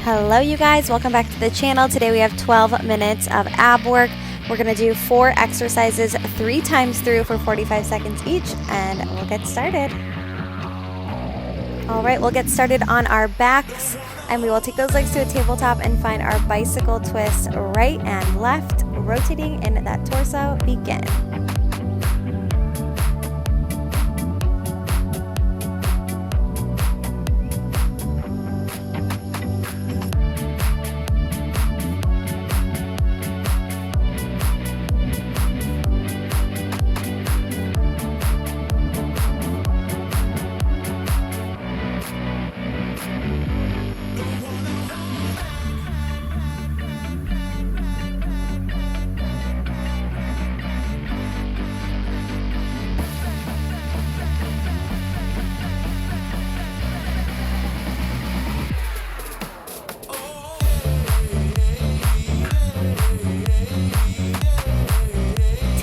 Hello you guys, welcome back to the channel. Today we have 12 minutes of ab work. We're going to do 4 exercises 3 times through for 45 seconds each, and we'll get started. Alright, we'll get started on our backs, and we will take those legs to a tabletop and find our bicycle twist right and left, rotating in that torso. Begin.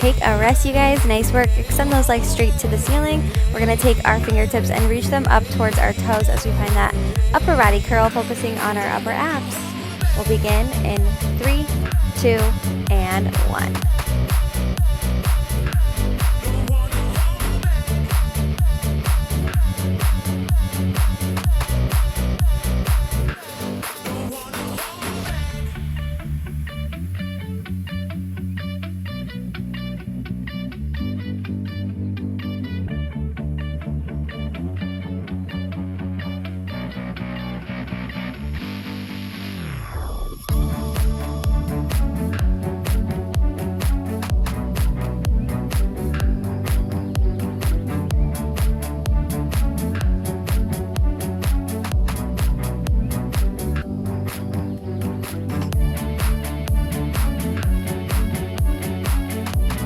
Take a rest, you guys. Nice work. Extend those legs straight to the ceiling. We're going to take our fingertips and reach them up towards our toes as we find that upper body curl, focusing on our upper abs. We'll begin in 3, 2, and 1.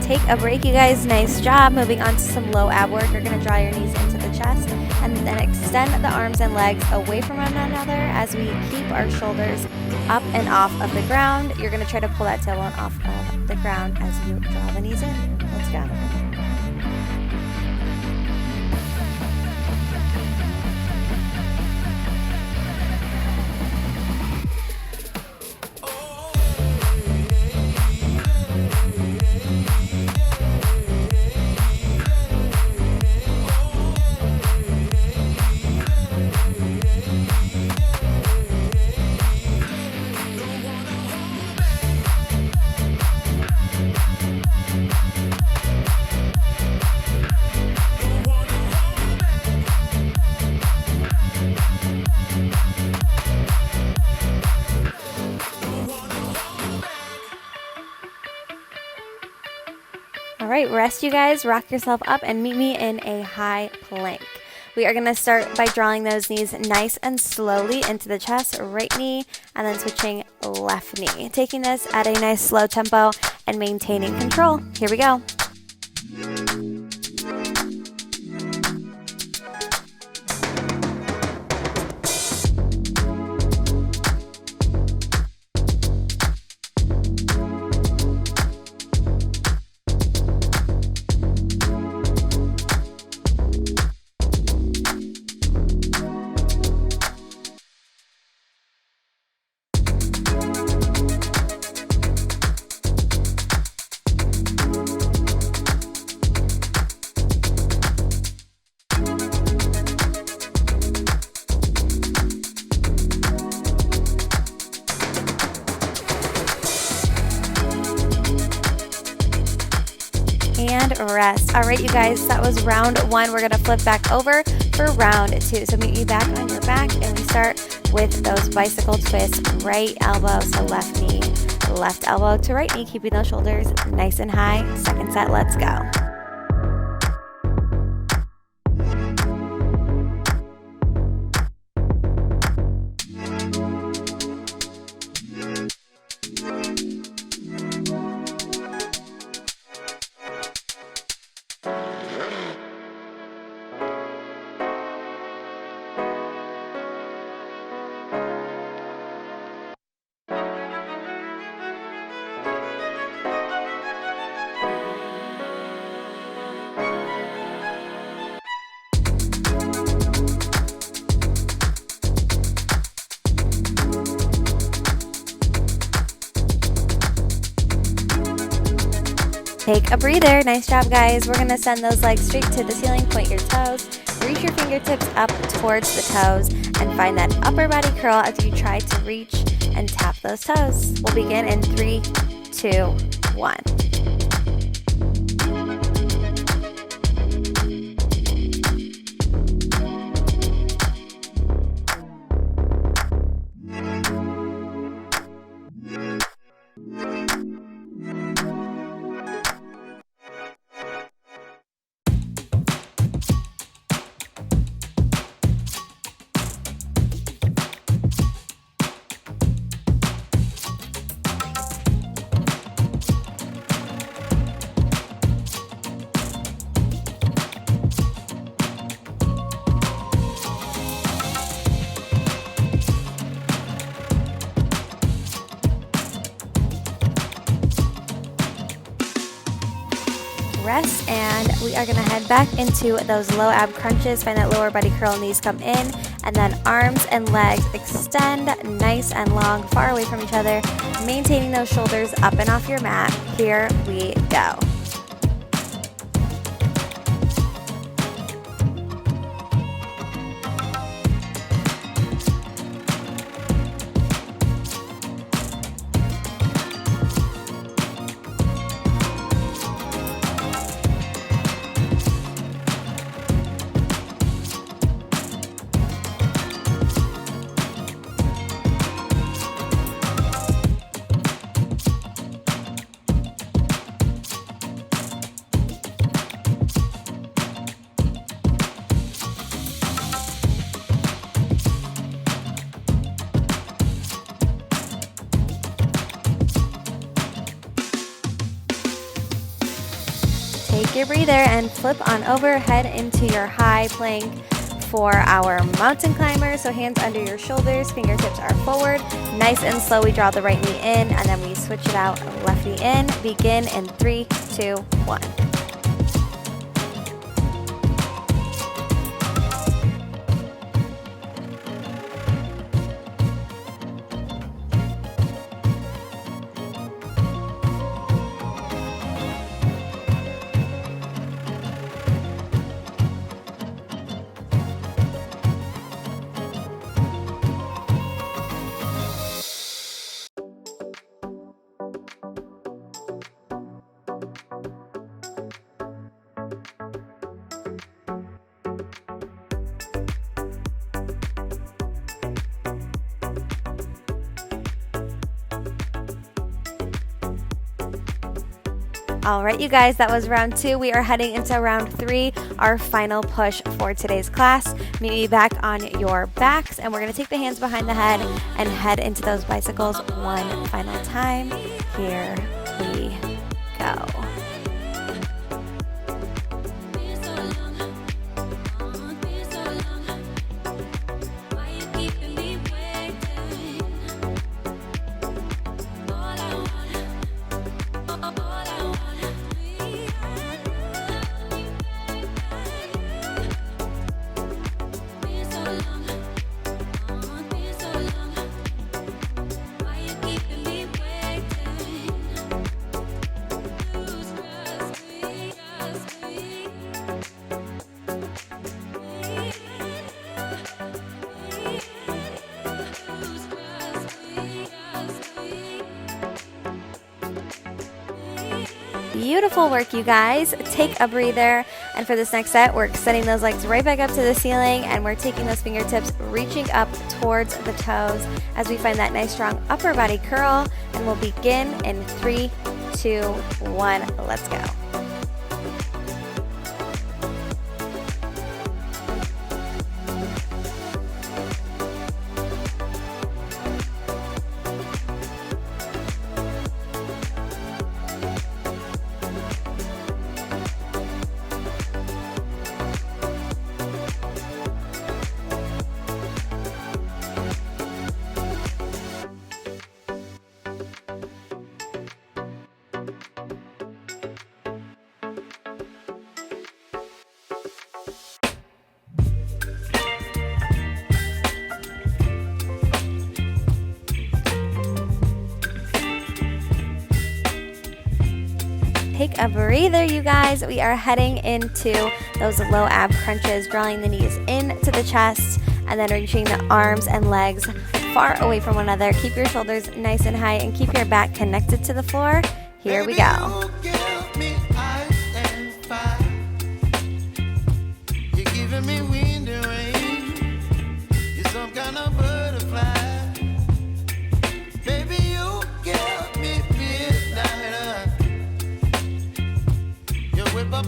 Take a break, you guys. Nice job. Moving on to some low ab work. You're going to draw your knees into the chest and then extend the arms and legs away from one another as we keep our shoulders up and off of the ground. You're going to try to pull that tailbone off of the ground as you draw the knees in. Let's go. All right, rest, you guys. Rock yourself up and meet me in a high plank. We are going to start by drawing those knees nice and slowly into the chest, right knee, and then switching left knee. Taking this at a nice slow tempo and maintaining control. Here we go. And rest. All right, you guys, that was round 1. We're going to flip back over for round 2. So meet you back on your back, and we start with those bicycle twists. Right elbow, so left knee, left elbow to right knee, keeping those shoulders nice and high. Second set, let's go. Take a breather. Nice job, guys. We're going to send those legs straight to the ceiling. Point your toes. Reach your fingertips up towards the toes and find that upper body curl as you try to reach and tap those toes. We'll begin in 3, 2, 1. Rest, and we are going to head back into those low ab crunches. Find that lower body curl, knees come in, and then arms and legs extend nice and long, far away from each other, maintaining those shoulders up and off your mat. Here we go. Take your breather and flip on over, head into your high plank for our mountain climber. So hands under your shoulders, fingertips are forward. Nice and slow, we draw the right knee in and then we switch it out, left knee in. Begin in 3, 2, 1. All right, you guys, that was round 2. We are heading into round 3, our final push for today's class. Meet me back on your backs, and we're going to take the hands behind the head and head into those bicycles one final time. Here we go. Beautiful work, you guys. Take a breather. And for this next set, we're extending those legs right back up to the ceiling, and we're taking those fingertips, reaching up towards the toes as we find that nice strong upper body curl. And we'll begin in 3, 2, 1. Let's go. take a breather, you guys. We are heading into those low ab crunches, drawing the knees into the chest and then reaching the arms and legs far away from one another. Keep your shoulders nice and high and keep your back connected to the floor. Here we go.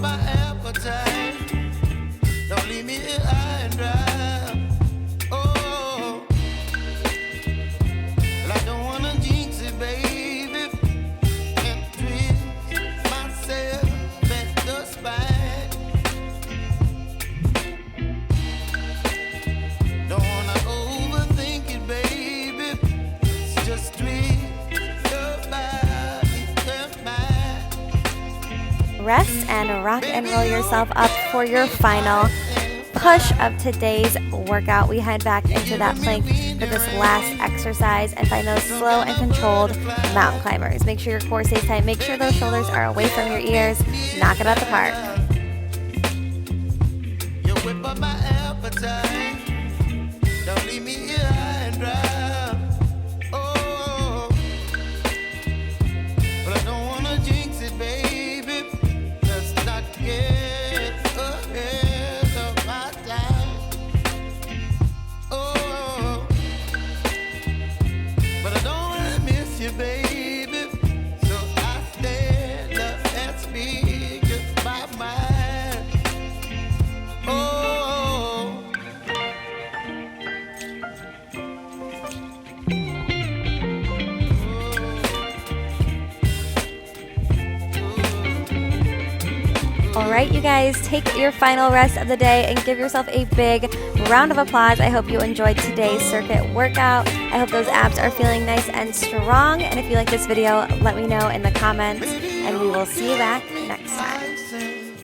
My appetite, don't leave me here high and dry. Oh, well, I don't wanna jinx it, baby, and twist myself at the spine. Don't wanna overthink it, baby. It's just twist your body and mine. Rest and rock and roll yourself up for your final push of today's workout. We head back into that plank for this last exercise and find those slow and controlled mountain climbers. Make sure your core stays tight. Make sure those shoulders are away from your ears. Knock it out the park. You whip up my appetite. Don't leave me here high and dry. Oh, but I don't wanna jinx it, baby. Let's not get ahead of my time. Oh, but I don't wanna miss you, baby. So I stand up and speak just my mind. Oh. All right, you guys, take your final rest of the day and give yourself a big round of applause. I hope you enjoyed today's circuit workout. I hope those abs are feeling nice and strong. And if you like this video, let me know in the comments, and we will see you back next time.